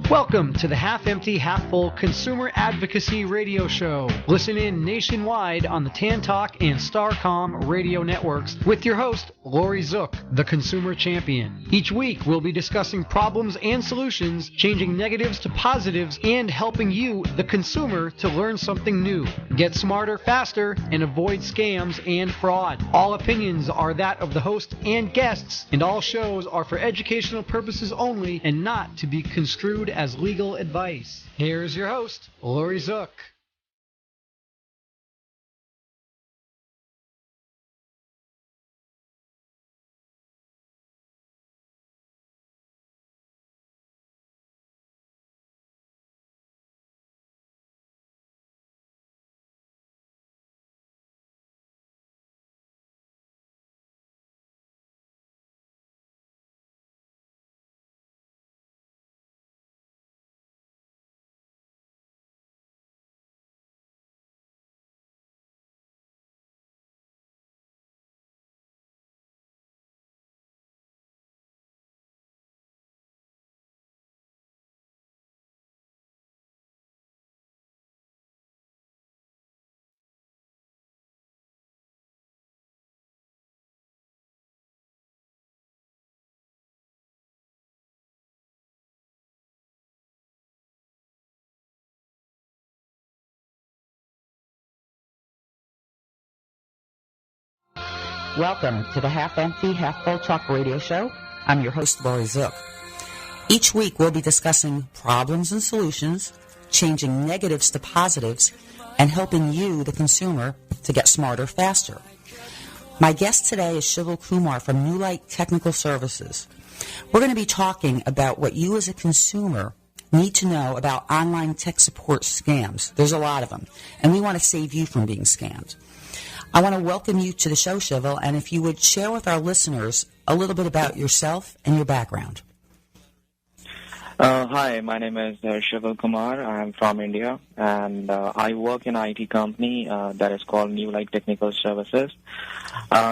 Welcome to the Half Empty, Half Full Consumer Advocacy Radio Show. Listen in nationwide on the Tan Talk and Starcom radio networks with your host, Lori Zook, the consumer champion. Each week, we'll be discussing problems and solutions, changing negatives to positives, and helping you, the consumer, to learn something new. Get smarter faster and avoid scams and fraud. All opinions are that of the host and guests, and all shows are for educational purposes only and not to be construed as legal advice. Here's your host, Lori Zook. Welcome to the Half Empty, Half Full Talk Radio Show. I'm your host, Lori Zook. Each week we'll be discussing problems and solutions, changing negatives to positives, and helping you, the consumer, to get smarter faster. My guest today is Shival Kumar from Newlite Technical Solutions. We're going to be talking about what you as a consumer need to know about online tech support scams. There's a lot of them, and we want to save you from being scammed. I want to welcome you to the show, Shival, and if you would share with our listeners a little bit about yourself and your background. Hi, my name is Shival Kumar. I'm from India, and I work in an IT company that is called Newlite Technical Solutions.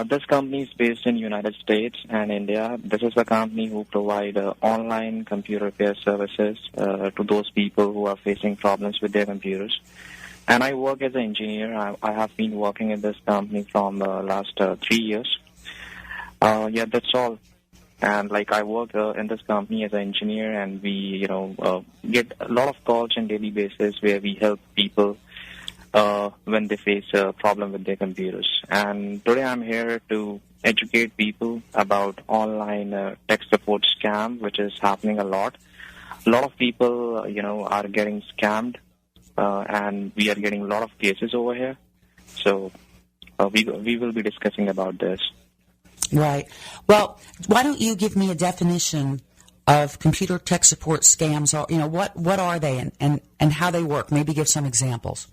This company is based in United States and India. This is a company who provide online computer repair services to those people who are facing problems with their computers. And I work as an engineer. I have been working in this company from the last 3 years. That's all. And I work in this company as an engineer, and we, get a lot of calls on daily basis where we help people when they face a problem with their computers. And today I'm here to educate people about online tech support scam, which is happening a lot. A lot of people, are getting scammed. And we are getting a lot of cases over here. So we will be discussing about this. Right. Well, why don't you give me a definition of computer tech support scams? Or, what are they and how they work? Maybe give some examples.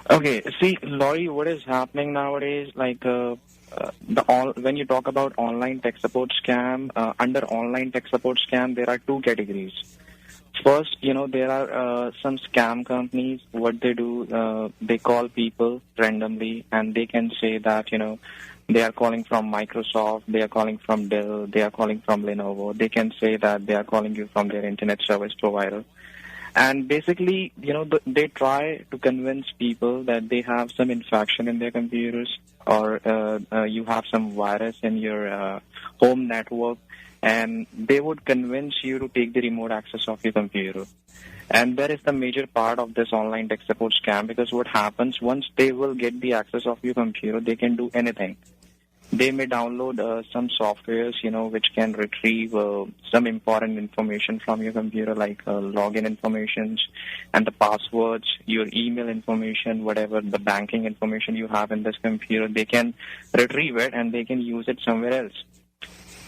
Okay. See, Lori, what is happening nowadays, when you talk about online tech support scam, under online tech support scam, there are two categories. First, there are some scam companies. What they do, they call people randomly, and they can say that, they are calling from Microsoft, they are calling from Dell, they are calling from Lenovo. They can say that they are calling you from their internet service provider. And basically, they try to convince people that they have some infection in their computers, or you have some virus in your home network. And they would convince you to take the remote access of your computer. And that is the major part of this online tech support scam, because what happens, once they will get the access of your computer, they can do anything. They may download some softwares, which can retrieve some important information from your computer, like login information and the passwords, your email information, whatever the banking information you have in this computer. They can retrieve it and they can use it somewhere else.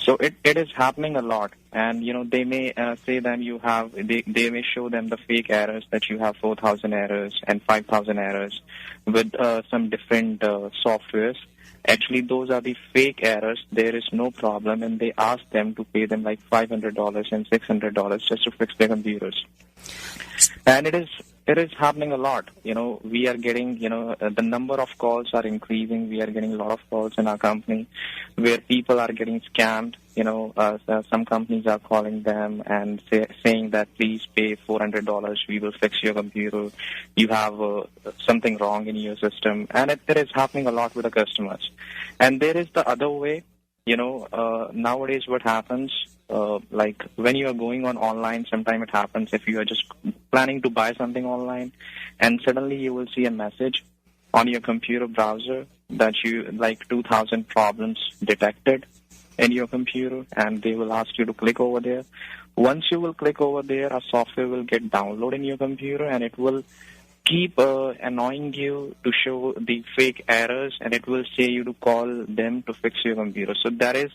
So it is happening a lot, and they may say that they may show them the fake errors that you have 4,000 errors and 5,000 errors with some different softwares. Actually, those are the fake errors. There is no problem, and they ask them to pay them like $500 and $600 just to fix their computers. And it is it is happening a lot. We are getting, the number of calls are increasing. We are getting a lot of calls in our company where people are getting scammed. Some companies are calling them and saying that please pay $400. We will fix your computer. You have something wrong in your system. And it is happening a lot with the customers. And there is the other way. Nowadays what happens, like when you are going on online, sometimes it happens if you are just planning to buy something online and suddenly you will see a message on your computer browser that you like 2,000 problems detected in your computer, and they will ask you to click over there. Once you will click over there, a software will get downloaded in your computer and it will keep annoying you to show the fake errors, and it will say you to call them to fix your computer. So that is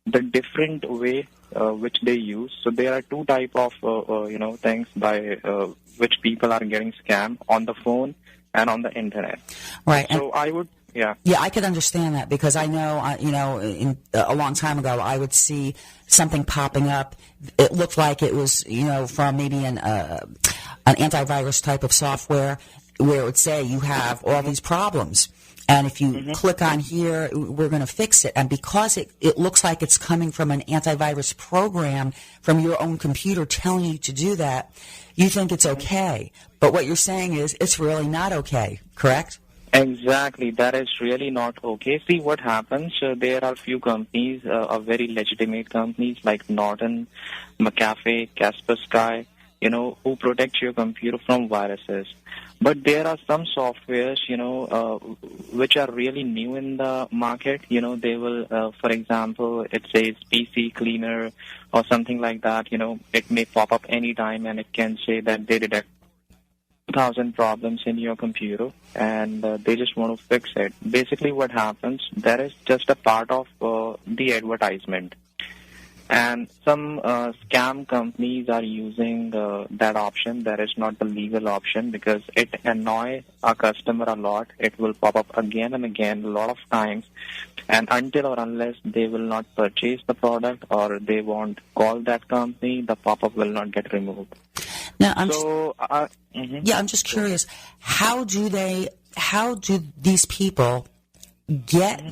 the different way which they use. So there are two type of things by which people are getting scammed on the phone and on the internet. Right. So I would. Yeah. Yeah, I could understand that because I know, a long time ago, I would see something popping up. It looked like it was, from maybe an antivirus type of software where it would say you have all these problems. And if you click on here, we're going to fix it. And because it looks like it's coming from an antivirus program from your own computer telling you to do that, you think it's okay. But what you're saying is it's really not okay, correct? Exactly. That is really not okay. See what happens. There are few companies, very legitimate companies like Norton, McAfee, Kaspersky, who protect your computer from viruses. But there are some softwares, which are really new in the market. They will, for example, it says PC cleaner or something like that. It may pop up anytime and it can say that they detect 2,000 problems in your computer and they just want to fix it. Basically what happens, that is just a part of the advertisement. And some scam companies are using that option. That is not the legal option because it annoys our customer a lot. It will pop up again and again a lot of times. And until or unless they will not purchase the product or they won't call that company, the pop-up will not get removed. Now, I'm just curious. How do these people get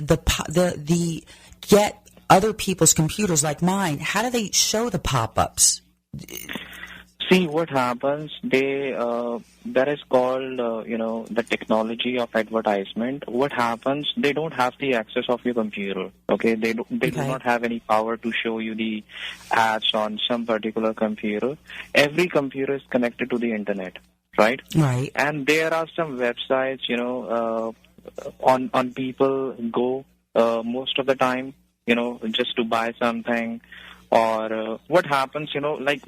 get other people's computers like mine? How do they show the pop-ups? See what happens. That is called the technology of advertisement. What happens? They don't have the access of your computer. Okay, they do not have any power to show you the ads on some particular computer. Every computer is connected to the internet, right? Right. And there are some websites, on people go most of the time, just to buy something. Or what happens,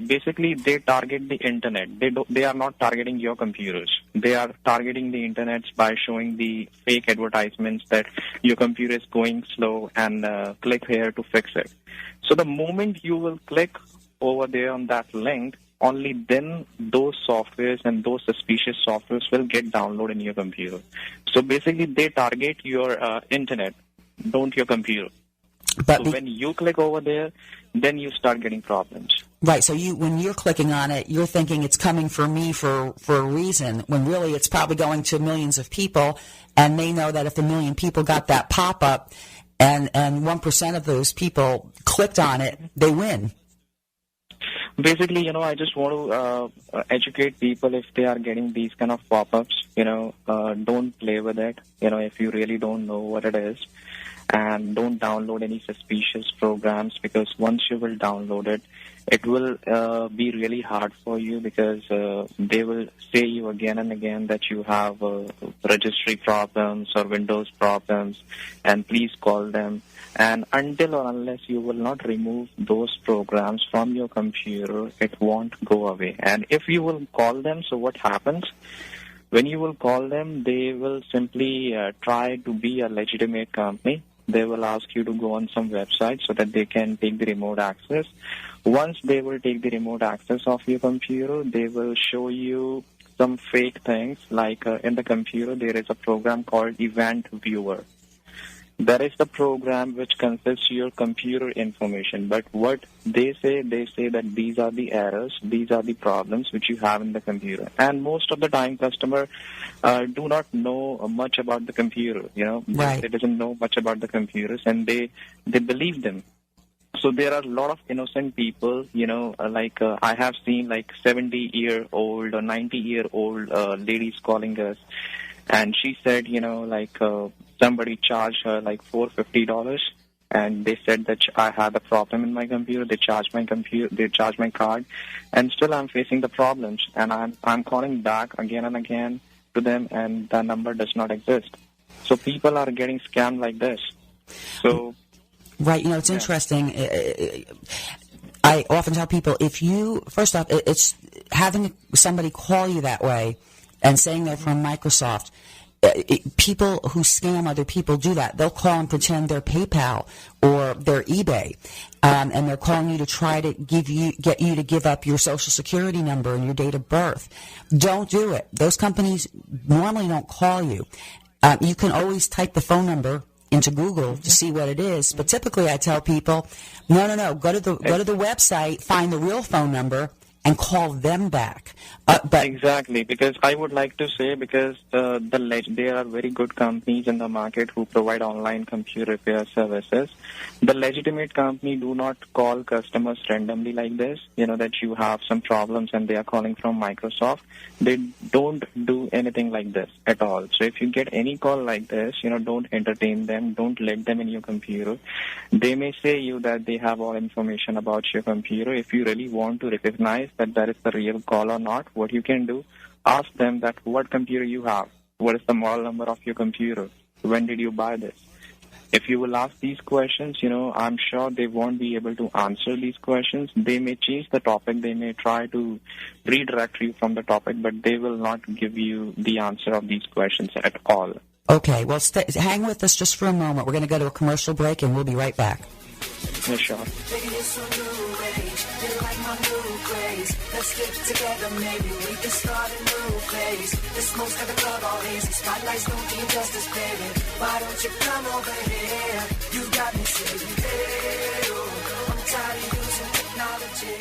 basically they target the internet. They are not targeting your computers. They are targeting the internet by showing the fake advertisements that your computer is going slow and click here to fix it. So the moment you will click over there on that link, only then those softwares and those suspicious softwares will get downloaded in your computer. So basically they target your internet, don't your computer. So when you click over there, then you start getting problems. Right. So when you're clicking on it, you're thinking it's coming for me for a reason, when really it's probably going to millions of people, and they know that if a million people got that pop-up and 1% of those people clicked on it, they win. Basically, I just want to educate people if they are getting these kind of pop-ups, don't play with it, if you really don't know what it is. And don't download any suspicious programs because once you will download it, it will be really hard for you because they will say you again and again that you have registry problems or Windows problems and please call them. And until or unless you will not remove those programs from your computer, it won't go away. And if you will call them, so what happens? When you will call them, they will simply try to be a legitimate company. They will ask you to go on some website so that they can take the remote access. Once they will take the remote access of your computer, they will show you some fake things. Like in the computer, there is a program called Event Viewer. That is the program which consists your computer information. But what they say that these are the errors, these are the problems which you have in the computer. And most of the time, customer do not know much about the computer. Right. They doesn't know much about the computers, and they believe them. So there are a lot of innocent people, I have seen 70-year-old or 90-year-old ladies calling us, and she said, somebody charged her $450, and they said that I had a problem in my computer. They charged my card, and still I'm facing the problems, and I'm calling back again and again to them, and the number does not exist. So people are getting scammed like this. So. Right, it's interesting. I often tell people, first off, it's having somebody call you that way and saying they're from Microsoft. People who scam other people do that. They'll call and pretend they're PayPal or they're eBay, and they're calling you to try to get you to give up your Social Security number and your date of birth. Don't do it. Those companies normally don't call you. You can always type the phone number into Google to see what it is, but typically I tell people, no, go to the website, find the real phone number, and call them back. Exactly, because I would like to say, because there are very good companies in the market who provide online computer repair services. The legitimate company do not call customers randomly like this, that you have some problems and they are calling from Microsoft. They don't do anything like this at all. So if you get any call like this, don't entertain them, don't let them in your computer. They may say you that they have all information about your computer. If you really want to recognize that is the real call or not, what you can do, ask them that what computer you have, what is the model number of your computer, when did you buy this. If you will ask these questions, I'm sure they won't be able to answer these questions. They may change the topic, they may try to redirect you from the topic, but they will not give you the answer of these questions at all. Okay, well, hang with us just for a moment. We're going to go to a commercial break, and we'll be right back. Yeah, sure. Let's get together, maybe we can start a new phase. The smoke's got the club all hazy, spotlights don't do justice, baby. Why don't you come over here? You got me saying, hey, I'm tired of using technology.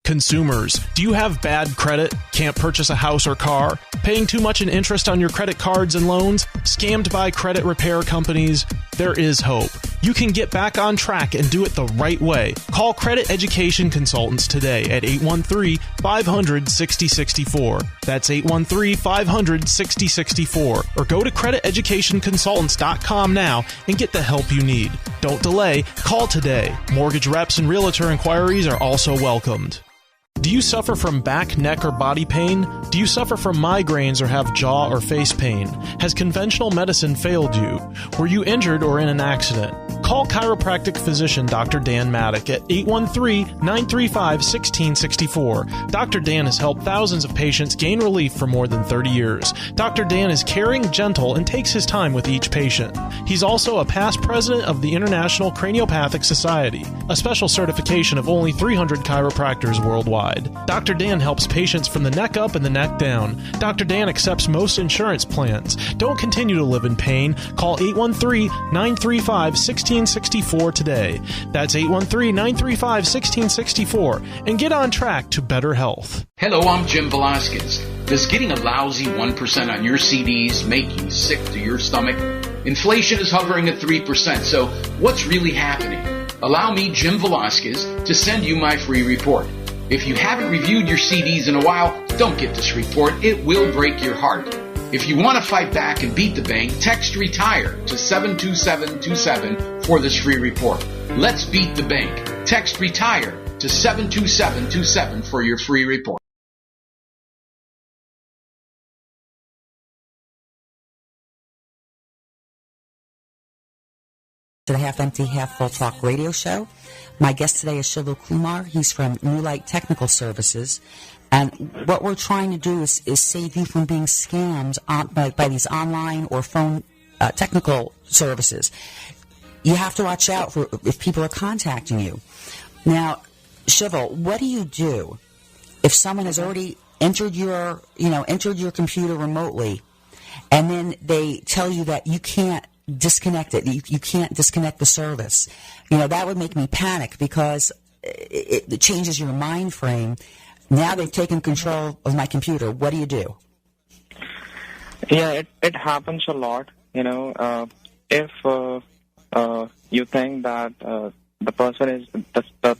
Consumers, do you have bad credit? Can't purchase a house or car? Paying too much in interest on your credit cards and loans? Scammed by credit repair companies? There is hope. You can get back on track and do it the right way. Call Credit Education Consultants today at 813-500-6064. That's 813-500-6064. Or go to crediteducationconsultants.com now and get the help you need. Don't delay. Call today. Mortgage reps and realtor inquiries are also welcomed. Do you suffer from back, neck, or body pain? Do you suffer from migraines or have jaw or face pain? Has conventional medicine failed you? Were you injured or in an accident? Call chiropractic physician Dr. Dan Maddock at 813-935-1664. Dr. Dan has helped thousands of patients gain relief for more than 30 years. Dr. Dan is caring, gentle, and takes his time with each patient. He's also a past president of the International Craniopathic Society, a special certification of only 300 chiropractors worldwide. Dr. Dan helps patients from the neck up and the neck down. Dr. Dan accepts most insurance plans. Don't continue to live in pain. Call 813-935-1664 today. That's 813-935-1664 and get on track to better health. Hello, I'm Jim Velasquez. Does getting a lousy 1% on your CDs make you sick to your stomach? Inflation is hovering at 3%, so what's really happening? Allow me, Jim Velasquez, to send you my free report. If you haven't reviewed your CDs in a while, don't get this report. It will break your heart. If you want to fight back and beat the bank, text RETIRE to 72727 for this free report. Let's beat the bank. Text RETIRE to 72727 for your free report. To the Half Empty, Half Full Talk radio show. My guest today is Shiva Kumar. He's from Newlite Technical Services. And what we're trying to do is save you from being scammed by these online or phone technical services. You have to watch out for if people are contacting you. Now, Shiva, what do you do if someone has already entered your computer remotely, and then they tell you that you can't disconnect it. You can't disconnect the service. That would make me panic because it changes your mind frame. Now they've taken control of my computer. What do you do? Yeah, it happens a lot. If you think that the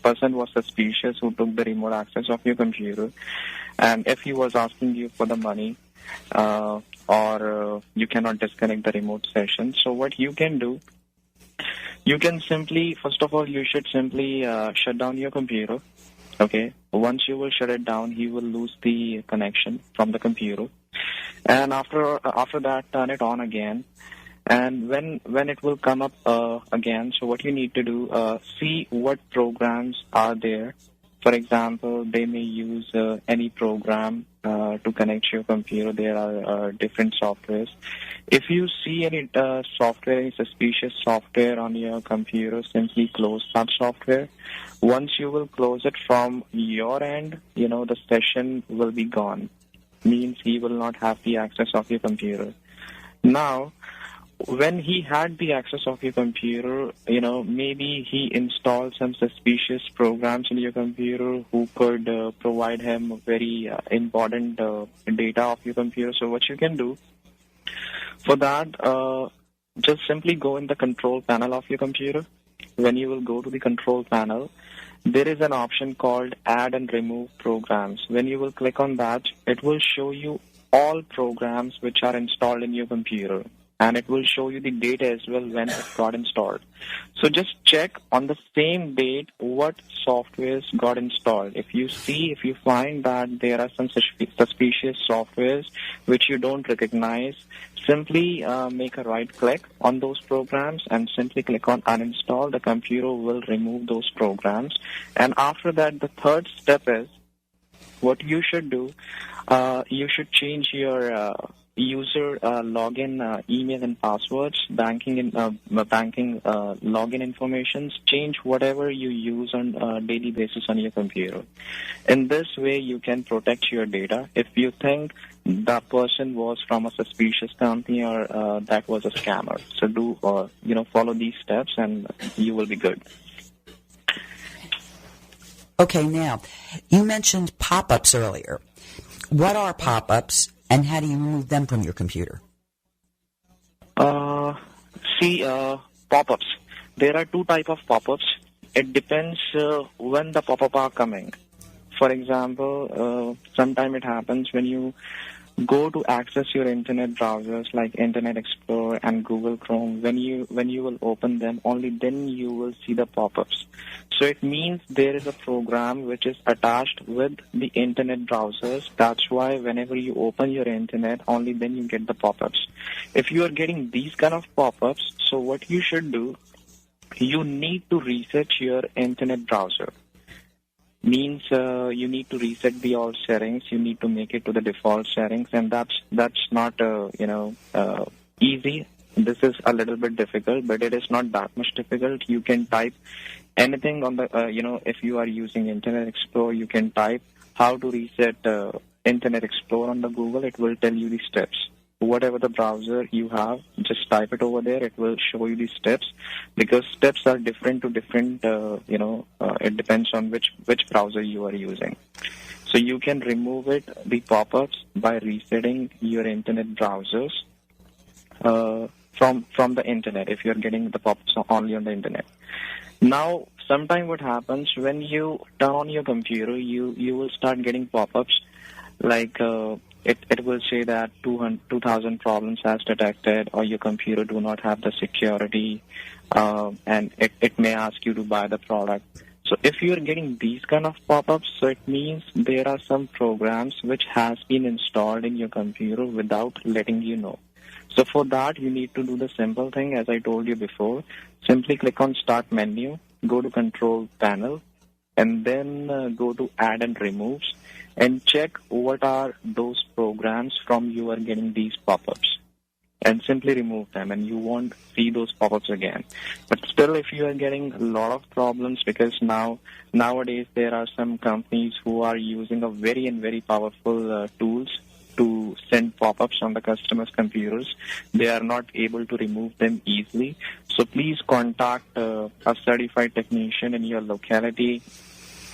person was suspicious who took the remote access of your computer, and if he was asking you for the money, or you cannot disconnect the remote session, so what you can do, you can simply, first of all, you should simply shut down your computer. Okay. Once you will shut it down, he will lose the connection from the computer, and after that, turn it on again. And when it will come up again, so what you need to do, see what programs are there. For example, they may use any program to connect your computer. There are different softwares. If you see any software, any suspicious software on your computer, simply close that software. Once you will close it from your end, the session will be gone. Means he will not have the access of your computer. Now, when he had the access of your computer, maybe he installed some suspicious programs in your computer who could provide him very important data of your computer. So what you can do for that, just simply go in the control panel of your computer. When you will go to the control panel, there is an option called Add and Remove Programs. When you will click on that, it will show you all programs which are installed in your computer. And it will show you the date as well when it got installed. So just check on the same date what softwares got installed. If you find that there are some suspicious softwares which you don't recognize, simply make a right click on those programs and simply click on uninstall. The computer will remove those programs. And after that, the third step is what you should do. You should change your user login email and passwords, banking login information. Change whatever you use on a daily basis on your computer. In this way, you can protect your data. If you think that person was from a suspicious company or that was a scammer, so do follow these steps and you will be good. Okay, now you mentioned pop-ups earlier. What are pop-ups? And how do you remove them from your computer? Pop-ups. There are two types of pop-ups. It depends when the pop-up are coming. For example, sometime it happens when you go to access your internet browsers like Internet Explorer and Google Chrome. When you will open them, only then you will see the pop-ups. So it means there is a program which is attached with the internet browsers. That's why whenever you open your internet, only then you get the pop-ups. If you are getting these kind of pop-ups, so what you should do, you need to reset your internet browser. Means you need to reset the all settings. You need to make it to the default settings, and that's not easy. This is a little bit difficult, but it is not that much difficult. You can type anything on the if you are using Internet Explorer, you can type how to reset Internet Explorer on the Google. It will tell you the steps. Whatever the browser you have, just type it over there. It will show you the steps, because steps are different to different. It depends on which browser you are using. So you can remove the pop-ups by resetting your internet browsers from the internet. If you are getting the pop-ups only on the internet. Now, sometime what happens when you turn on your computer, you will start getting pop-ups like. It will say that 2,000 problems as detected, or your computer do not have the security, and it may ask you to buy the product. So if you are getting these kind of pop-ups, so it means there are some programs which has been installed in your computer without letting you know. So for that, you need to do the simple thing, as I told you before. Simply click on Start menu, go to Control Panel, and then go to Add and Removes, and check what are those programs from you are getting these pop-ups, and simply remove them, and you won't see those pop-ups again. But still, if you are getting a lot of problems, because nowadays there are some companies who are using a very powerful tools to send pop-ups on the customers' computers. They are not able to remove them easily. So please contact a certified technician in your locality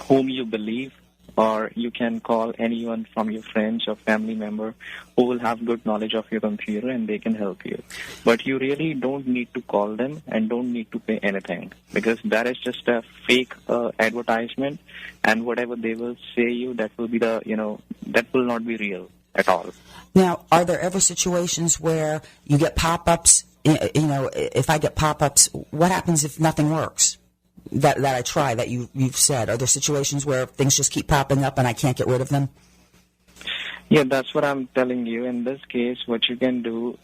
whom you believe, or you can call anyone from your friends or family member who will have good knowledge of your computer, and they can help you. But you really don't need to call them and don't need to pay anything, because that is just a fake advertisement, and whatever they will say you, that will be that will not be real at all. Now, are there ever situations where you get pop-ups? If I get pop-ups, what happens if nothing works? That I try, that you've said. Are there situations where things just keep popping up and I can't get rid of them? Yeah, that's what I'm telling you. In this case, what you can do,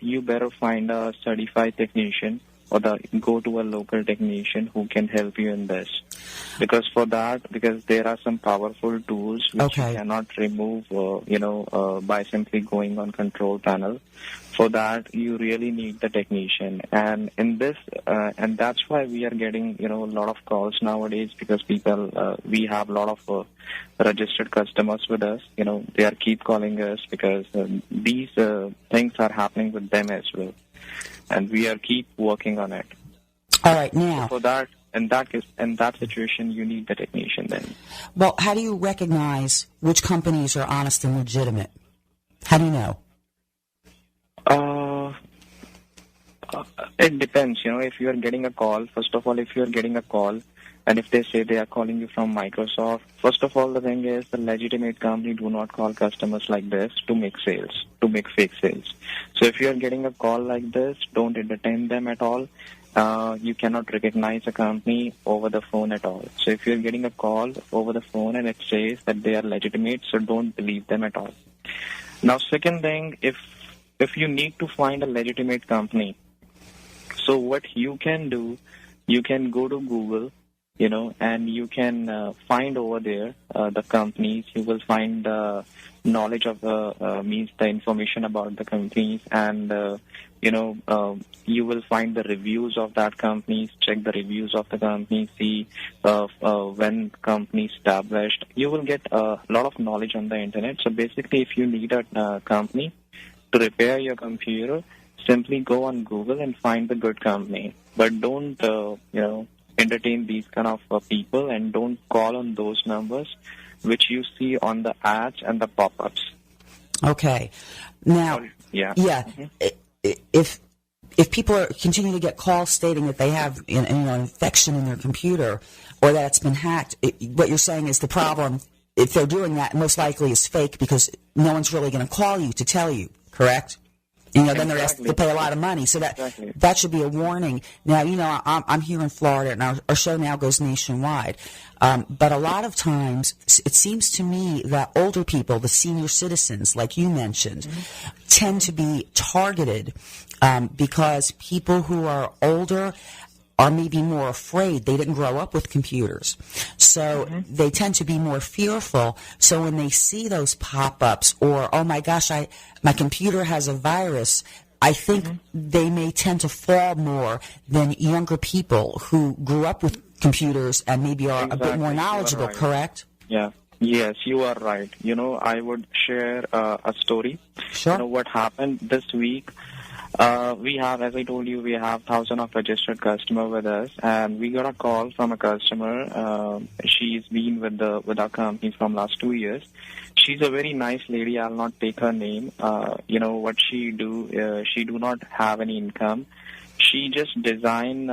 you better find a certified technician or go to a local technician who can help you in this. Because there are some powerful tools which you cannot remove, by simply going on control panel. For that, you really need the technician. And in this, and that's why we are getting, a lot of calls nowadays, because we have a lot of registered customers with us. They are keep calling us because these things are happening with them as well. And we are keep working on it. All right, now. So for that, in that situation, you need the technician then. Well, how do you recognize which companies are honest and legitimate? How do you know? It depends. If you are getting a call, first of all, if you are getting a call, and if they say they are calling you from Microsoft, first of all, the thing is the legitimate company do not call customers like this to make sales, to make fake sales. So if you are getting a call like this, don't entertain them at all. You cannot recognize a company over the phone at all. So if you're getting a call over the phone and it says that they are legitimate, so don't believe them at all. Now, second thing, if you need to find a legitimate company, so what you can do, you can go to Google, and you can find over there the companies. You will find the knowledge of the information about the companies, and you will find the reviews of that companies. Check the reviews of the company. See when company established. You will get a lot of knowledge on the internet. So basically, if you need a company to repair your computer, simply go on Google and find the good company. But don't entertain these kind of people, and don't call on those numbers which you see on the ads and the pop-ups. Okay. Now, Mm-hmm. If people continue to get calls stating that they have an infection in their computer or that it's been hacked, what you're saying is the problem, if they're doing that, most likely is fake, because no one's really going to call you to tell you, correct? Then they're asked to pay a lot of money, so that should be a warning. Now, I'm here in Florida, and our show now goes nationwide. But a lot of times, it seems to me that older people, the senior citizens, like you mentioned, tend to be targeted because people who are older are maybe more afraid. They didn't grow up with computers. So they tend to be more fearful. So when they see those pop-ups or, oh my gosh, my computer has a virus, I think they may tend to fall more than younger people who grew up with computers and maybe are a bit more knowledgeable, correct? Yeah. Yes, you are right. I would share a story. Sure. What happened this week. We have, as I told you, we have thousands of registered customers with us, and we got a call from a customer. She's been with our company from last 2 years. She's a very nice lady. I'll not take her name. What she do not have any income. She just design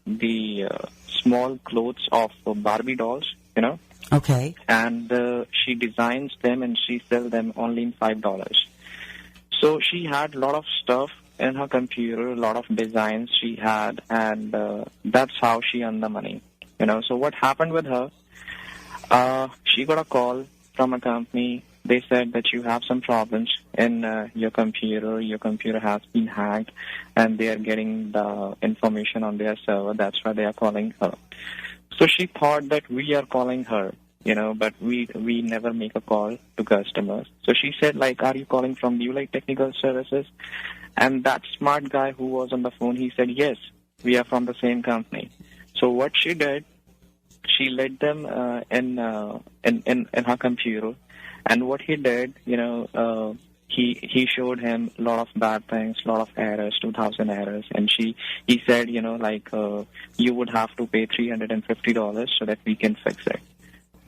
the small clothes of Barbie dolls, Okay. And she designs them and she sells them only in $5. So she had a lot of stuff in her computer, a lot of designs she had, and that's how she earned the money. So what happened with her? She got a call from a company. They said that you have some problems in your computer. Your computer has been hacked, and they are getting the information on their server. That's why they are calling her. So she thought that we are calling her, but we never make a call to customers. So she said, are you calling from Newlite Technical Services? And that smart guy who was on the phone, he said, yes, we are from the same company. So what she did, she let them in her computer, And what he did, he showed him a lot of bad things, a lot of errors, 2,000 errors, and he said, you would have to pay $350 so that we can fix it.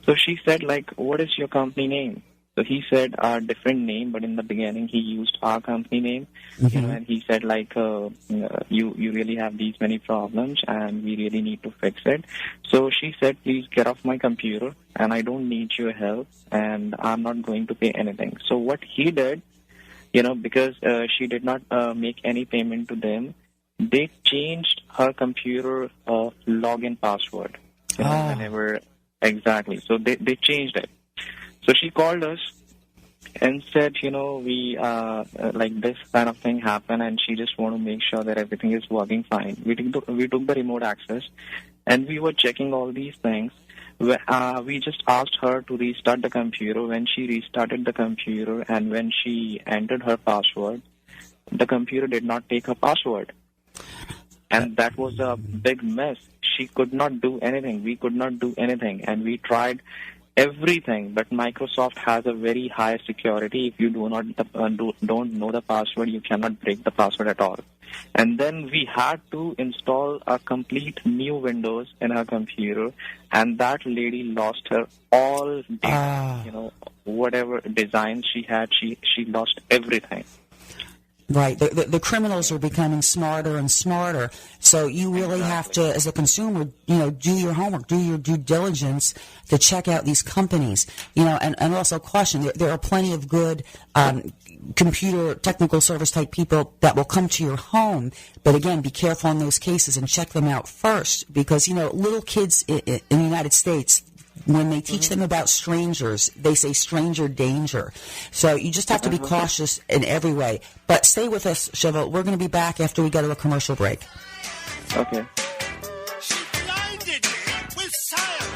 So she said, what is your company name? So he said a different name, but in the beginning he used our company name, and he said you really have these many problems and we really need to fix it. So she said, please get off my computer and I don't need your help and I'm not going to pay anything. So what he did, because she did not make any payment to them, they changed her computer login password. Whenever exactly, so they changed it. So she called us and said, we this kind of thing happened, and she just want to make sure that everything is working fine. We took the remote access, and we were checking all these things. We just asked her to restart the computer. When she restarted the computer and when she entered her password, the computer did not take her password. And that was a big mess. She could not do anything. We could not do anything. And we tried everything, but Microsoft has a very high security. If you don't know the password, you cannot break the password at all. And then we had to install a complete new Windows in her computer, and that lady lost her all data. Whatever designs she had, she lost everything. Right. The criminals are becoming smarter and smarter. So you really have to, as a consumer, do your homework, do your due diligence to check out these companies. And also caution, there are plenty of good computer technical service type people that will come to your home. But again, be careful in those cases and check them out first, because, little kids in the United States, when they teach them about strangers, they say stranger danger. So you just have to be cautious in every way. But stay with us, Shiva. We're going to be back after we go to a commercial break. Okay. She blinded me with science.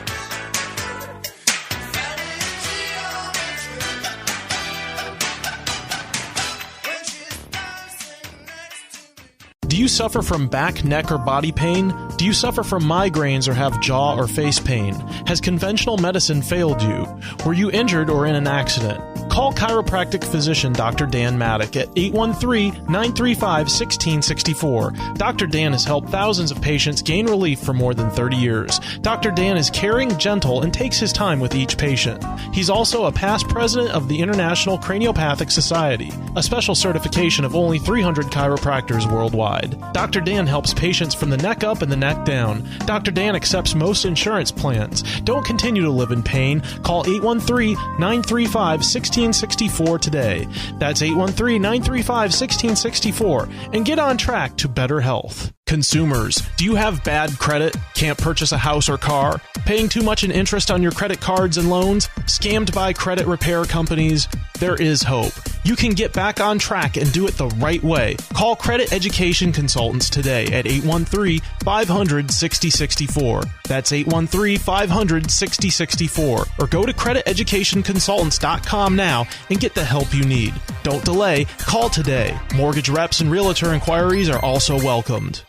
Do you suffer from back, neck, or body pain? Do you suffer from migraines or have jaw or face pain? Has conventional medicine failed you? Were you injured or in an accident? Call chiropractic physician Dr. Dan Maddock at 813-935-1664. Dr. Dan has helped thousands of patients gain relief for more than 30 years. Dr. Dan is caring, gentle, and takes his time with each patient. He's also a past president of the International Craniopathic Society, a special certification of only 300 chiropractors worldwide. Dr. Dan helps patients from the neck up and the neck down. Dr. Dan accepts most insurance plans. Don't continue to live in pain. Call 813-935-1664 today. That's 813-935-1664 and get on track to better health. Consumers, do you have bad credit? Can't purchase a house or car? Paying too much in interest on your credit cards and loans? Scammed by credit repair companies? There is hope. You can get back on track and do it the right way. Call Credit Education Consultants today at 813-500-6064. That's 813-500-6064. Or go to crediteducationconsultants.com now and get the help you need. Don't delay. Call today. Mortgage reps and realtor inquiries are also welcomed.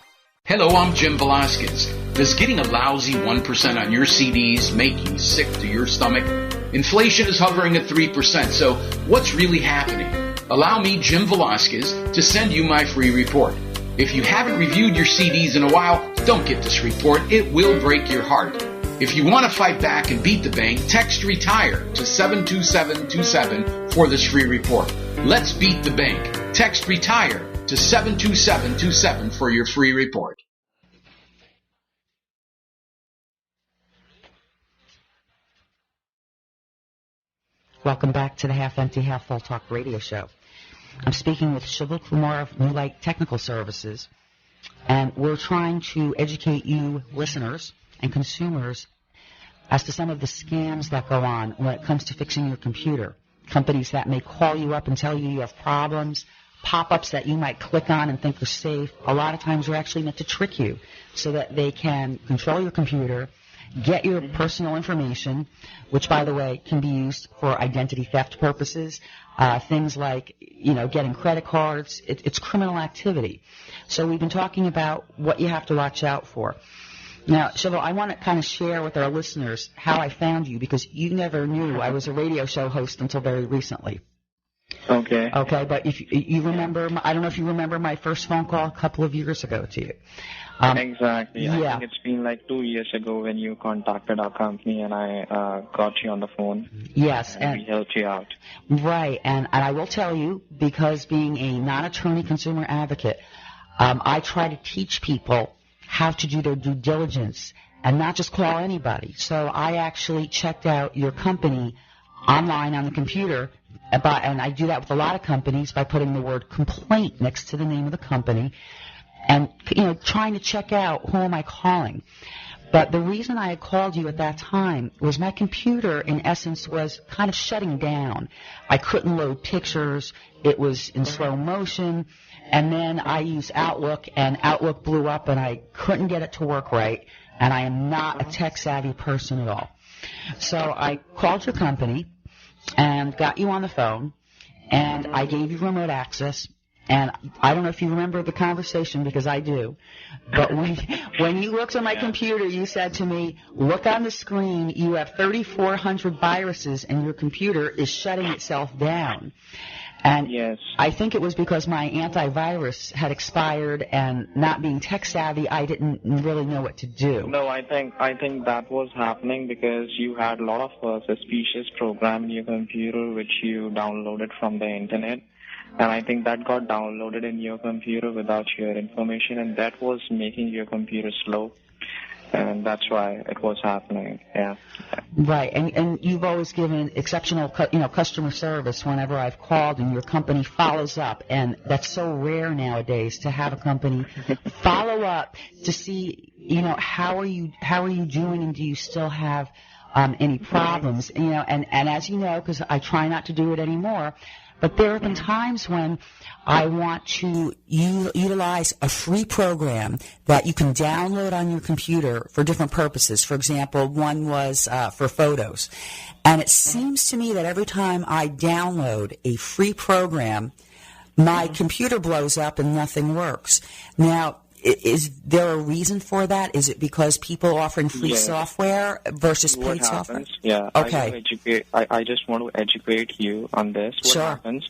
Hello, I'm Jim Velasquez. Does getting a lousy 1% on your CDs make you sick to your stomach? Inflation is hovering at 3%, so what's really happening? Allow me, Jim Velasquez, to send you my free report. If you haven't reviewed your CDs in a while, don't get this report. It will break your heart. If you want to fight back and beat the bank, text RETIRE to 72727 for this free report. Let's beat the bank. Text RETIRE to 72727 for your free report. Welcome back to the Half Empty, Half Full Talk radio show. I'm speaking with Shiva Kumar of Newlite Technical Services, and we're trying to educate you listeners and consumers as to some of the scams that go on when it comes to fixing your computer. Companies that may call you up and tell you have problems, pop-ups that you might click on and think are safe. A lot of times are actually meant to trick you so that they can control your computer, get your personal information, which, by the way, can be used for identity theft purposes, things like, getting credit cards. It's criminal activity. So we've been talking about what you have to watch out for. Now, Shiva, I want to kind of share with our listeners how I found you, because you never knew I was a radio show host until very recently. Okay. Okay, but if you remember, I don't know if you remember my first phone call a couple of years ago to you. Exactly. I yeah. think it's been like 2 years ago when you contacted our company and I got you on the phone. Yes. And we helped you out. Right. And I will tell you, because being a non-attorney consumer advocate, I try to teach people how to do their due diligence and not just call anybody. So I actually checked out your company online on the computer, and I do that with a lot of companies by putting the word complaint next to the name of the company and, trying to check out who am I calling. But the reason I had called you at that time was my computer, in essence, was kind of shutting down. I couldn't load pictures. It was in slow motion. And then I used Outlook, and Outlook blew up, and I couldn't get it to work right. And I am not a tech-savvy person at all. So I called your company and got you on the phone, and I gave you remote access. And I don't know if you remember the conversation, because I do. But when you looked at my computer, you said to me, look on the screen, you have 3,400 viruses, and your computer is shutting itself down. And yes. I think it was because my antivirus had expired, and not being tech savvy, I didn't really know what to do. No, I think that was happening because you had a lot of suspicious program in your computer which you downloaded from the internet. And I think that got downloaded in your computer without your information, and that was making your computer slow. And that's why it was happening, yeah. Right, and you've always given exceptional, customer service whenever I've called, and your company follows up, and that's so rare nowadays to have a company follow up to see, how are you doing, and do you still have any problems, and as you know, because I try not to do it anymore. But there have been times when I want to utilize a free program that you can download on your computer for different purposes. For example, one was for photos. And it seems to me that every time I download a free program, my computer blows up and nothing works. Now, is there a reason for that? Is it because people offering free software versus paid software? Yeah. Okay. I just want to educate you on this. What happens?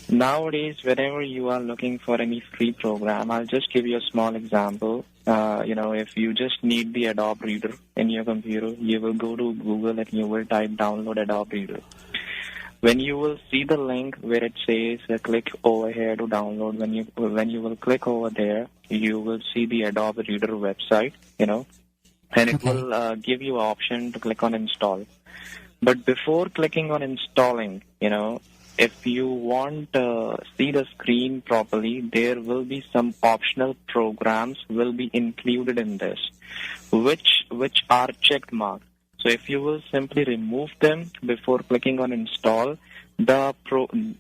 Nowadays, whenever you are looking for any free program, I'll just give you a small example. If you just need the Adobe Reader in your computer, you will go to Google and you will type download Adobe Reader. When you will see the link where it says click over here to download, when you will click over there, you will see the Adobe Reader website, and it will give you an option to click on install. But before clicking on installing, if you want to see the screen properly, there will be some optional programs will be included in this, which are checked marked. So if you will simply remove them before clicking on install, the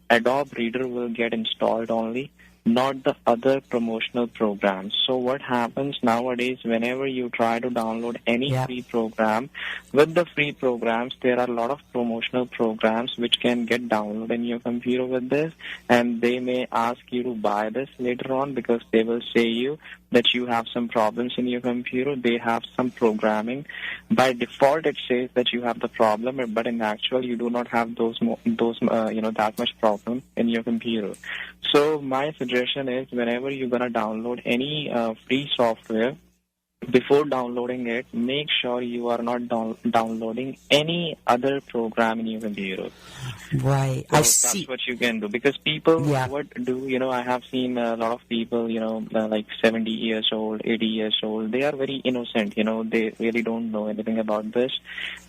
Adobe Reader will get installed only, not the other promotional programs. So what happens nowadays, whenever you try to download any free program, with the free programs, there are a lot of promotional programs which can get downloaded in your computer with this, and they may ask you to buy this later on because they will say you that you have some problems in your computer. They have some programming. By default, it says that you have the problem, but in actual, you do not have that much problem in your computer. So my suggestion is, whenever you're gonna download any free software, before downloading it, make sure you are not downloading any other program in your computer. Right. So that's what you can do. Because people what do, I have seen a lot of people, like 70 years old, 80 years old, they are very innocent, they really don't know anything about this.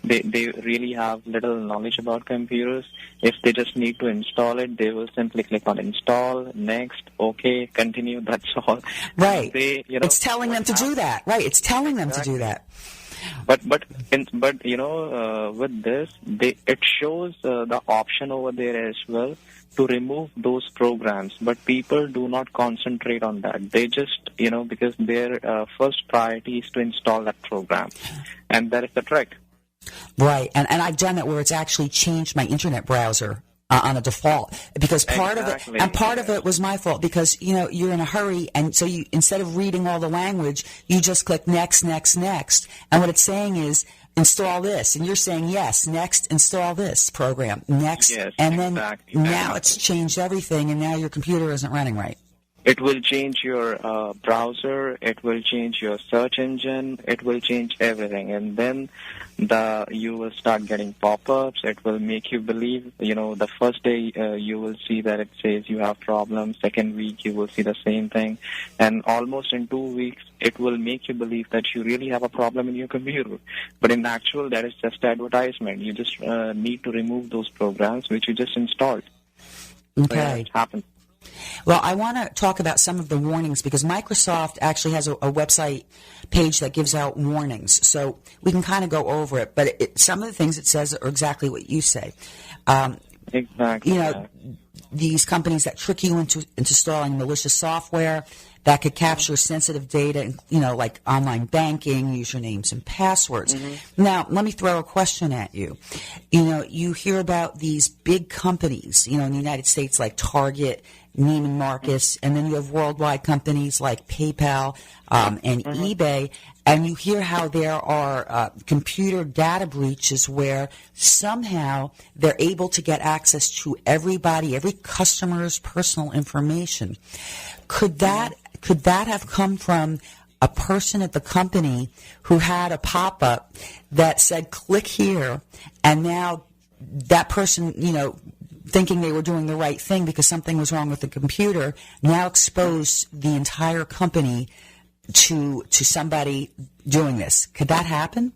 They really have little knowledge about computers. If they just need to install it, they will simply click on install, next, okay, continue, that's all. Right. It's telling them to do that. Right. It's telling them to do that. But with this, it shows the option over there as well to remove those programs. But people do not concentrate on that. They just, because their first priority is to install that program. And that is the trick. Right. And I've done that where it's actually changed my internet browser on a default, because part of it was my fault, because you're in a hurry, and so you, instead of reading all the language, you just click next, next, next, and what it's saying is install this, and you're saying yes, next, install this program, next, and then now it's changed everything, and now your computer isn't running right. It will change your browser, it will change your search engine, it will change everything, and then you will start getting pop-ups. It will make you believe, the first day you will see that it says you have problems, second week you will see the same thing, and almost in 2 weeks it will make you believe that you really have a problem in your computer. But in actual, that is just advertisement. You just need to remove those programs which you just installed. Okay. It happens. Well, I want to talk about some of the warnings, because Microsoft actually has a website page that gives out warnings. So we can kind of go over it. But some of the things it says are exactly what you say. Exactly. These companies that trick you into installing malicious software that could capture sensitive data, like online banking, usernames, and passwords. Mm-hmm. Now, let me throw a question at you. You hear about these big companies, in the United States, like Target, Neiman Marcus, and then you have worldwide companies like PayPal and eBay, and you hear how there are computer data breaches where somehow they're able to get access to every customer's personal information. Could that have come from a person at the company who had a pop-up that said, click here, and now that person, thinking they were doing the right thing because something was wrong with the computer, now exposed the entire company to somebody doing this? Could that happen?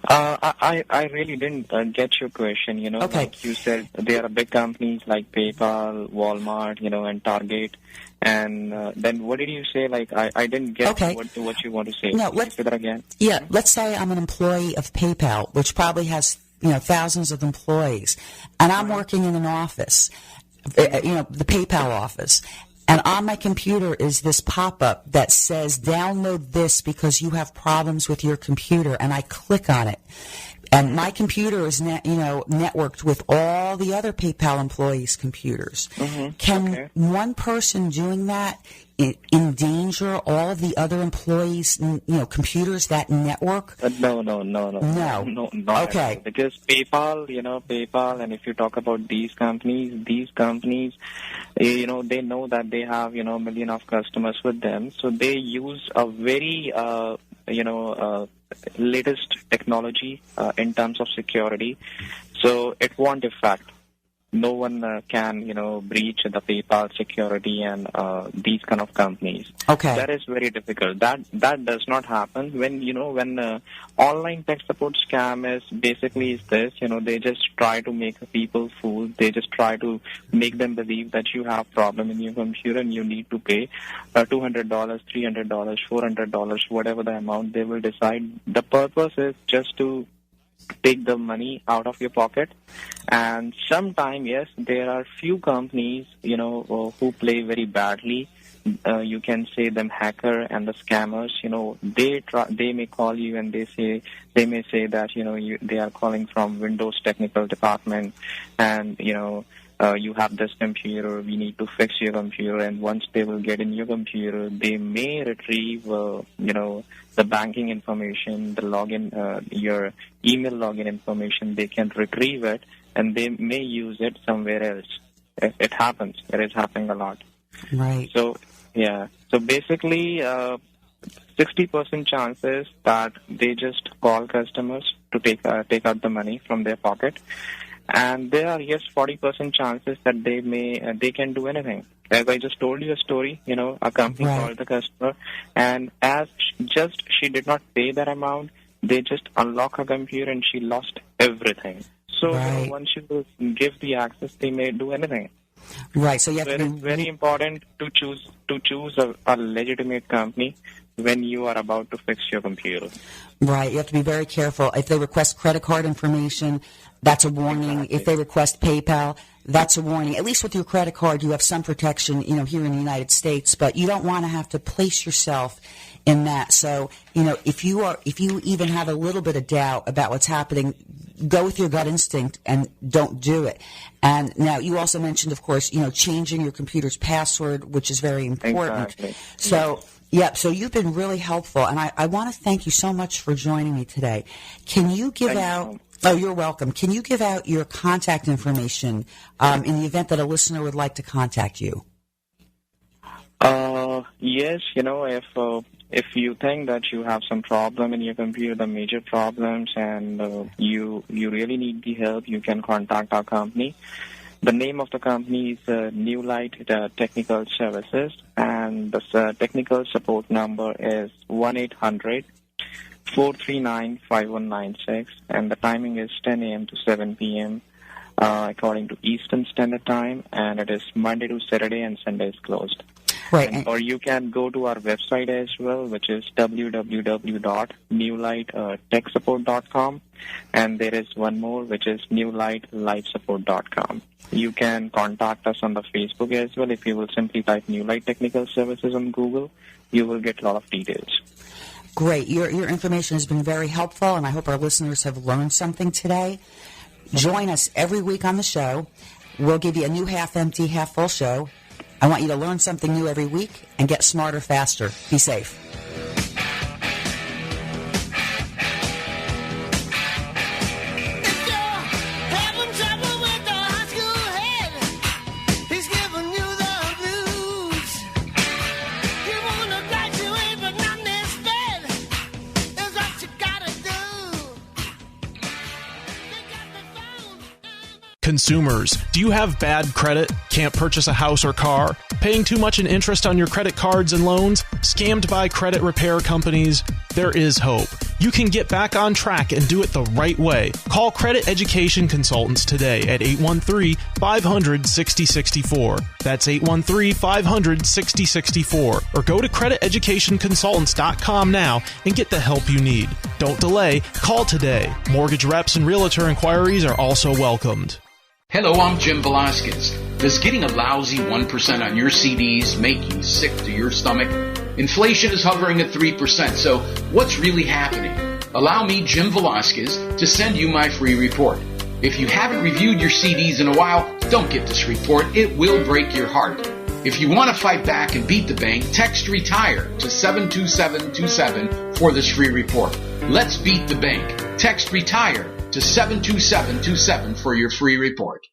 I really didn't get your question. Okay. Like you said, there are big companies like PayPal, Walmart, and Target. And then what did you say? Like, I didn't get what you want to say. No, Can you say that again? Yeah, let's say I'm an employee of PayPal, which probably has thousands of employees, and I'm working in an office, the PayPal office, and on my computer is this pop-up that says, download this because you have problems with your computer, and I click on it. And my computer is networked with all the other PayPal employees' computers. Mm-hmm. Can one person doing that endanger all of the other employees' computers, that network? No. Okay. Because PayPal, and if you talk about these companies, they know that they have a million of customers with them, so they use a very latest technology in terms of security, so it won't affect. No one can, breach the PayPal security and these kind of companies. Okay. That is very difficult. That does not happen when online tech support scam is this. They just try to make people fool. They just try to make them believe that you have problem in your computer and you need to pay $200, $300, $400, whatever the amount they will decide. The purpose is just to take the money out of your pocket. And sometimes, yes, there are few companies, who play very badly. You can say them hacker and the scammers. They may call you and they may say that they are calling from Windows Technical Department, and you have this computer, we need to fix your computer. And once they will get in your computer, they may retrieve the banking information, the login, your email login information. They can retrieve it and they may use it somewhere else. It happens. It is happening a lot. Right. So basically 60% chances that they just call customers to take out the money from their pocket. And there are 40% chances that they can do anything. As I just told you a story, a company called the customer, and as she did not pay that amount, they just unlock her computer and she lost everything. So once you give the access, they may do anything. Right. So you have it is very important to choose a legitimate company when you are about to fix your computer. Right. You have to be very careful. If they request credit card information, that's a warning. Exactly. If they request PayPal, that's a warning. At least with your credit card, you have some protection, here in the United States, but you don't want to have to place yourself in that. So, if you even have a little bit of doubt about what's happening, go with your gut instinct and don't do it. And now you also mentioned, of course, changing your computer's password, which is very important. Exactly. So, so you've been really helpful, and I want to thank you so much for joining me today. Can you give out... Oh, you're welcome. Can you give out your contact information in the event that a listener would like to contact you? Yes, if you think that you have some problem in your computer, the major problems, and you really need the help, you can contact our company. The name of the company is Newlite Technical Services, and the technical support number is 1-800-439-5196, and the timing is 10 a.m. to 7 p.m. According to Eastern Standard Time, and it is Monday to Saturday, and Sunday is closed. Right. Or you can go to our website as well, which is www.newlitetechsupport.com, and there is one more, which is newlitelifesupport.com. You can contact us on the Facebook as well. If you will simply type Newlite Technical Services on Google, you will get a lot of details. Great. Your information has been very helpful, and I hope our listeners have learned something today. Join us every week on the show. We'll give you a new half-empty, half-full show. I want you to learn something new every week and get smarter faster. Be safe. Consumers, do you have bad credit? Can't purchase a house or car? Paying too much in interest on your credit cards and loans? Scammed by credit repair companies? There is hope. You can get back on track and do it the right way. Call Credit Education Consultants today at 813-500-6064. That's 813-500-6064. Or go to crediteducationconsultants.com now and get the help you need. Don't delay. Call today. Mortgage reps and realtor inquiries are also welcomed. Hello, I'm Jim Velasquez. Does getting a lousy 1% on your CDs make you sick to your stomach? Inflation is hovering at 3%, so what's really happening? Allow me, Jim Velasquez, to send you my free report. If you haven't reviewed your CDs in a while, don't get this report. It will break your heart. If you want to fight back and beat the bank, text RETIRE to 72727 for this free report. Let's beat the bank. Text RETIRE to 72727 for your free report.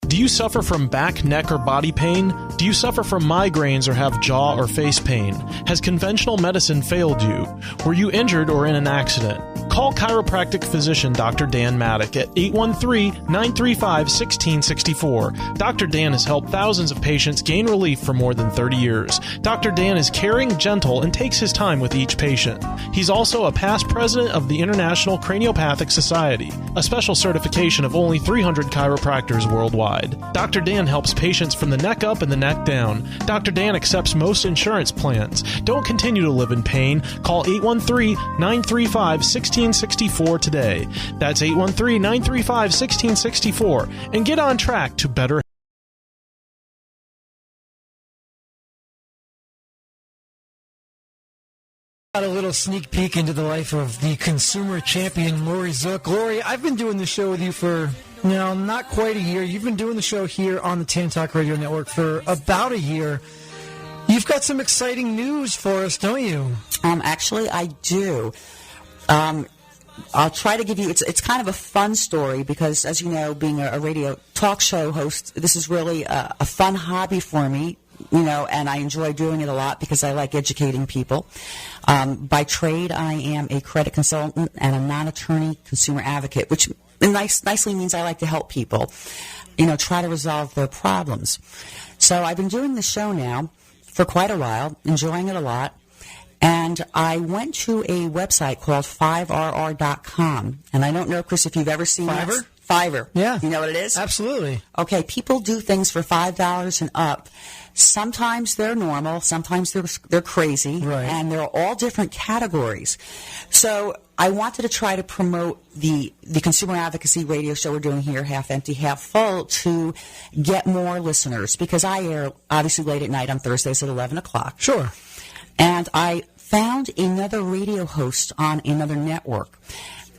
Do you suffer from back, neck, or body pain? Do you suffer from migraines or have jaw or face pain? Has conventional medicine failed you? Were you injured or in an accident? Call chiropractic physician Dr. Dan Maddock at 813-935-1664. Dr. Dan has helped thousands of patients gain relief for more than 30 years. Dr. Dan is caring, gentle, and takes his time with each patient. He's also a past president of the International Craniopathic Society, a special certification of only 300 chiropractors worldwide. Dr. Dan helps patients from the neck up and the neck down. Dr. Dan accepts most insurance plans. Don't continue to live in pain. Call 813-935-1664 today. That's 813-935-1664 and get on track to better health. Got a little sneak peek into the life of the consumer champion, Lori Zook. Lori, I've been doing the show with you for, not quite a year. You've been doing the show here on the Tan Talk Radio Network for about a year. You've got some exciting news for us, don't you? Actually, I do. I'll try to give you, it's kind of a fun story because, as you know, being a radio talk show host, this is really a fun hobby for me. And I enjoy doing it a lot because I like educating people. By trade, I am a credit consultant and a non-attorney consumer advocate, which nicely means I like to help people, try to resolve their problems. So I've been doing the show now for quite a while, enjoying it a lot. And I went to a website called 5RR.com. And I don't know, Chris, if you've ever seen Fiverr? Fiverr. Yeah. You know what it is? Absolutely. Okay, people do things for $5 and up. Sometimes they're normal, sometimes they're crazy, right. And they're all different categories. So I wanted to try to promote the consumer advocacy radio show we're doing here, Half Empty, Half Full, to get more listeners, because I air obviously late at night on Thursdays at 11 o'clock. Sure. And I found another radio host on another network,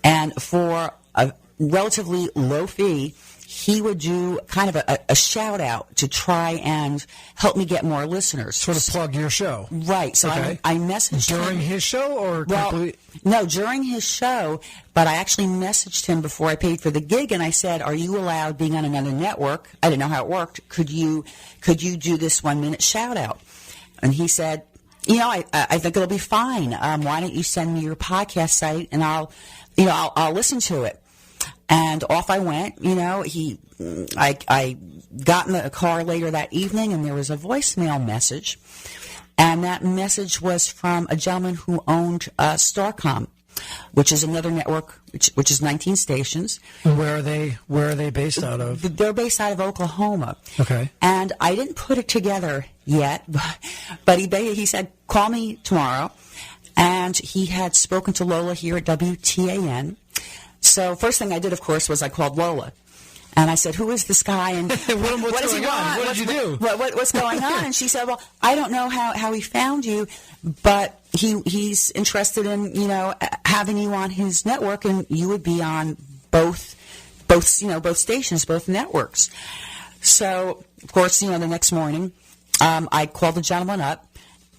and for relatively low fee, he would do kind of a shout out to try and help me get more listeners. Sort of plug your show. Right. So Okay. I messaged During him. his show or Well, complete? no, during his show, but I actually messaged him before I paid for the gig, and I said, "Are you allowed, being on another network?" I didn't know how it worked. Could you do this 1 minute shout out? And he said, I think it'll be fine. Why don't you send me your podcast site and I'll listen to it. And off I went. I got in the car later that evening, and there was a voicemail message, and that message was from a gentleman who owned Starcom, which is another network, which is 19 stations. And where are they based out of? They're based out of Oklahoma. Okay. And I didn't put it together yet, but he said, call me tomorrow. And he had spoken to Lola here at WTAN. So first thing I did, of course, was I called Lola. And I said, who is this guy? And what's what does he going on? want? What did you do? What's going on? And she said, well, I don't know how he found you, but he's interested in, having you on his network, and you would be on both stations, both networks. So, of course, the next morning, I called the gentleman up,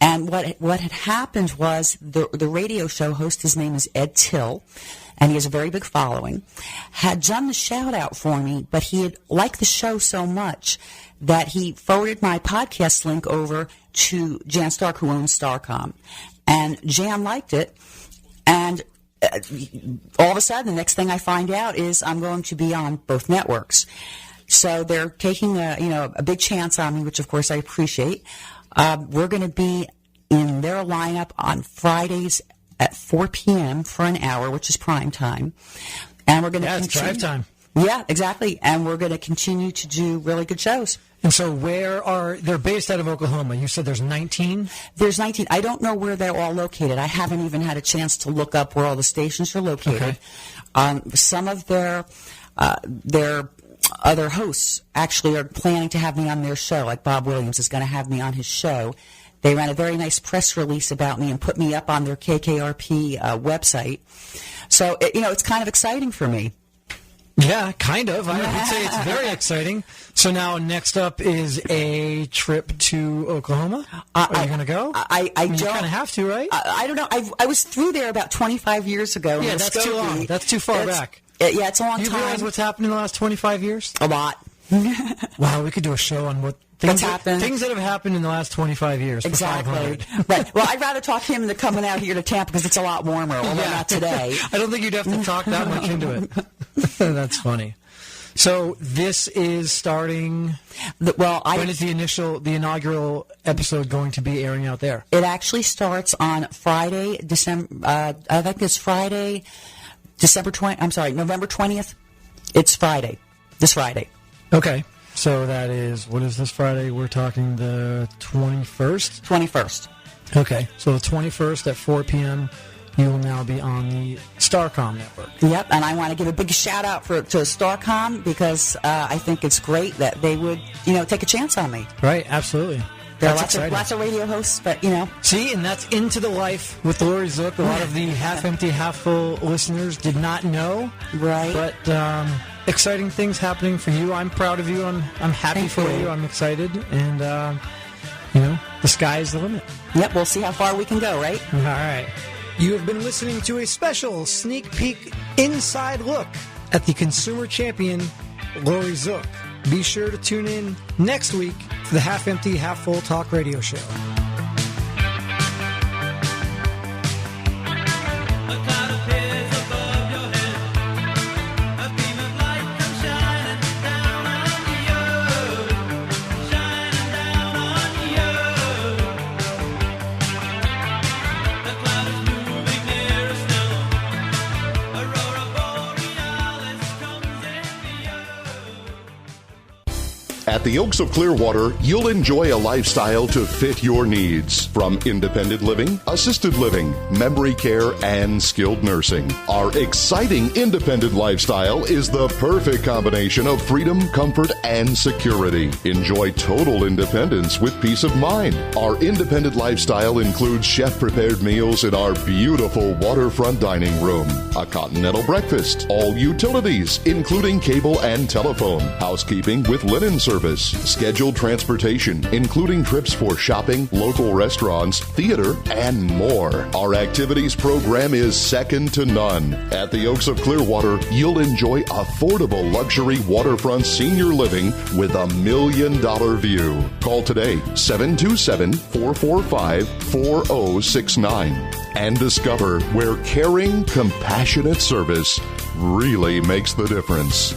and what had happened was the radio show host, his name is Ed Till, and he has a very big following, had done the shout out for me, but he had liked the show so much that he forwarded my podcast link over to Jan Stark, who owns Starcom. And Jan liked it, and all of a sudden, the next thing I find out is I'm going to be on both networks. So they're taking a big chance on me, which of course I appreciate. We're going to be in their lineup on Fridays at 4 p.m. for an hour, which is prime time. And we're going to it's drive time. Yeah, exactly. And we're going to continue to do really good shows. And so they're based out of Oklahoma. You said there's 19? There's 19. I don't know where they're all located. I haven't even had a chance to look up where all the stations are located. Okay. Some of their other hosts actually are planning to have me on their show. Like Bob Williams is going to have me on his show. They ran a very nice press release about me and put me up on their KKRP website. So, it's kind of exciting for me. Yeah, kind of. I would say it's very exciting. So now next up is a trip to Oklahoma. Are you going to go? I don't. You kind of have to, right? I don't know. I was through there about 25 years ago. Yeah, that's too long. That's too far back. Yeah, it's a long You time. realize what's happened in the last 25 years? A lot. Wow, we could do a show on What's happened? Things that have happened in the last 25 years. Exactly. Right. Well, I'd rather talk to him than coming out here to Tampa because it's a lot warmer, although not today. I don't think you'd have to talk that much into it. That's funny. So this is starting. When is the inaugural episode going to be airing out there? It actually starts on Friday, I think it's Friday, November 20th. It's Friday. This Friday. Okay. So that is, what is this Friday? We're talking the 21st? 21st. Okay. So the 21st at 4 p.m., you will now be on the Starcom network. Yep, and I want to give a big shout out to Starcom because I think it's great that they would, take a chance on me. Right, absolutely. There are lots of radio hosts, but, See, and that's Into the Life with Lori Zook. A lot of the half-empty, half-full listeners did not know. Right. But exciting things happening for you. I'm proud of you. I'm happy for you. I'm excited. And, the sky is the limit. Yep, we'll see how far we can go, right? All right. You have been listening to a special sneak peek inside look at the consumer champion, Lori Zook. Be sure to tune in next week for the Half Empty, Half Full Talk Radio Show. At the Oaks of Clearwater, you'll enjoy a lifestyle to fit your needs. From independent living, assisted living, memory care, and skilled nursing. Our exciting independent lifestyle is the perfect combination of freedom, comfort, and security. Enjoy total independence with peace of mind. Our independent lifestyle includes chef-prepared meals in our beautiful waterfront dining room, a continental breakfast, all utilities, including cable and telephone, housekeeping with linen service, scheduled transportation, including trips for shopping, local restaurants, theater, and more. Our activities program is second to none. At the Oaks of Clearwater, you'll enjoy affordable luxury waterfront senior living with $1 million view. Call today, 727-445-4069. And discover where caring, compassionate service really makes the difference.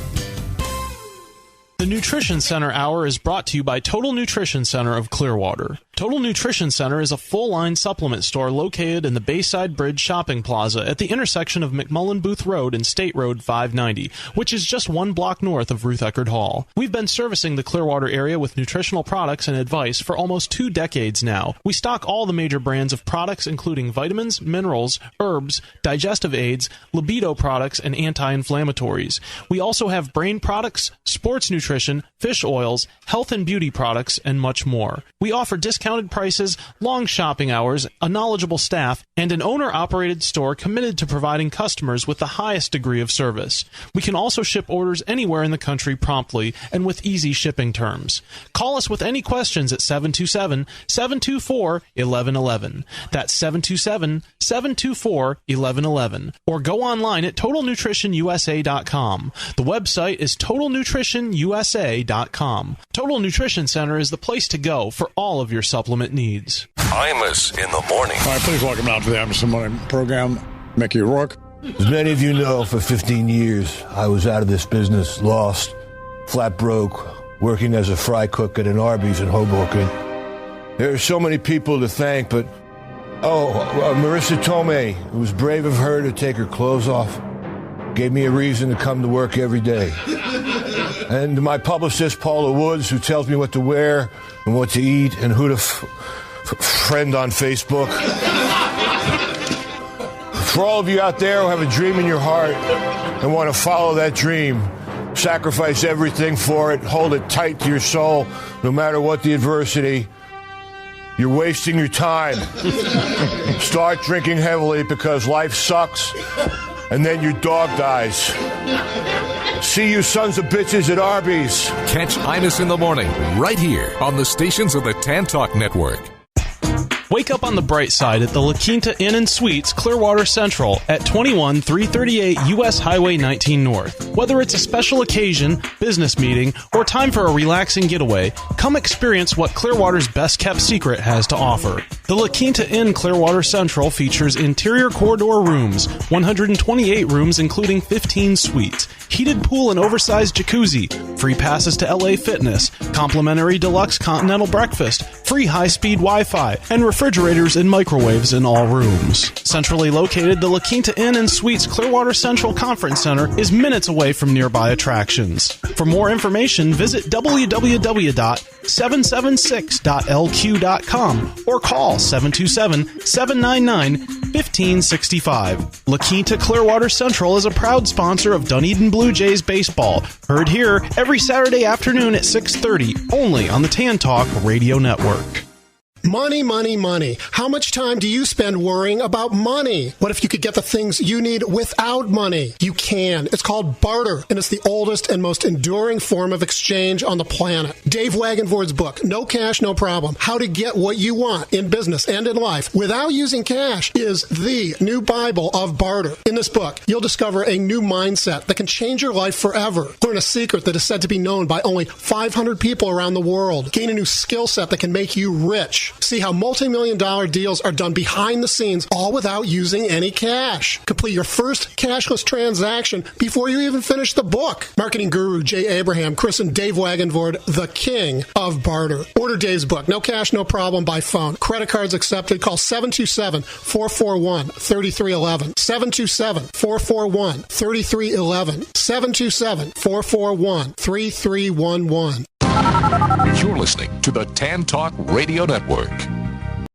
The Nutrition Center Hour is brought to you by Total Nutrition Center of Clearwater. Total Nutrition Center is a full-line supplement store located in the Bayside Bridge Shopping Plaza at the intersection of McMullen Booth Road and State Road 590, which is just 1 block north of Ruth Eckerd Hall. We've been servicing the Clearwater area with nutritional products and advice for almost 2 decades now. We stock all the major brands of products including vitamins, minerals, herbs, digestive aids, libido products, and anti-inflammatories. We also have brain products, sports nutrition, fish oils, health and beauty products, and much more. We offer discounted prices, long shopping hours, a knowledgeable staff, and an owner-operated store committed to providing customers with the highest degree of service. We can also ship orders anywhere in the country promptly and with easy shipping terms. Call us with any questions at 727-724-1111. That's 727-724-1111. Or go online at TotalNutritionUSA.com. The website is TotalNutritionUSA.com. Total Nutrition Center is the place to go for all of your supplement needs. Imus in the morning. All right, please welcome out to the Imus in the Morning program, Mickey Rourke. As many of you know, for 15 years, I was out of this business, lost, flat broke, working as a fry cook at an Arby's in Hoboken. There are so many people to thank, but, Marissa Tomei, it was brave of her to take her clothes off. Gave me a reason to come to work every day. And my publicist, Paula Woods, who tells me what to wear and what to eat and who to friend on Facebook. For all of you out there who have a dream in your heart and want to follow that dream, sacrifice everything for it, hold it tight to your soul, no matter what the adversity, you're wasting your time. Start drinking heavily because life sucks, and then your dog dies. See you sons of bitches at Arby's. Catch Imus in the Morning right here on the stations of the Tan Talk Network. Wake up on the bright side at the La Quinta Inn and Suites, Clearwater Central at 21338 U.S. Highway 19 North. Whether it's a special occasion, business meeting, or time for a relaxing getaway, come experience what Clearwater's best-kept secret has to offer. The La Quinta Inn Clearwater Central features interior corridor rooms, 128 rooms including 15 suites, heated pool and oversized jacuzzi, free passes to LA Fitness, complimentary deluxe continental breakfast, free high-speed Wi-Fi, and refrigerators and microwaves in all rooms. Centrally located, the La Quinta Inn and Suites Clearwater Central Conference Center is minutes away from nearby attractions. For more information, visit www.776.lq.com or call 727-799-1565. La Quinta Clearwater Central is a proud sponsor of Dunedin Blue Jays baseball. Heard here every Saturday afternoon at 6:30, only on the Tan Talk Radio Network. Money, money, money. How much time do you spend worrying about money? What if you could get the things you need without money? You can. It's called barter, and it's the oldest and most enduring form of exchange on the planet. Dave Wagenvord's book, No Cash, No Problem, How to Get What You Want in Business and in Life Without Using Cash, is the new Bible of barter. In this book, you'll discover a new mindset that can change your life forever. Learn a secret that is said to be known by only 500 people around the world. Gain a new skill set that can make you rich. See how multi-million-dollar deals are done behind the scenes, all without using any cash. Complete your first cashless transaction before you even finish the book. Marketing guru Jay Abraham christened Dave Wagenvord the king of barter. Order Dave's book, No Cash, No Problem, by phone. Credit cards accepted. Call 727-441-3311. 727-441-3311. 727-441-3311. You're listening to the Tan Talk Radio Network.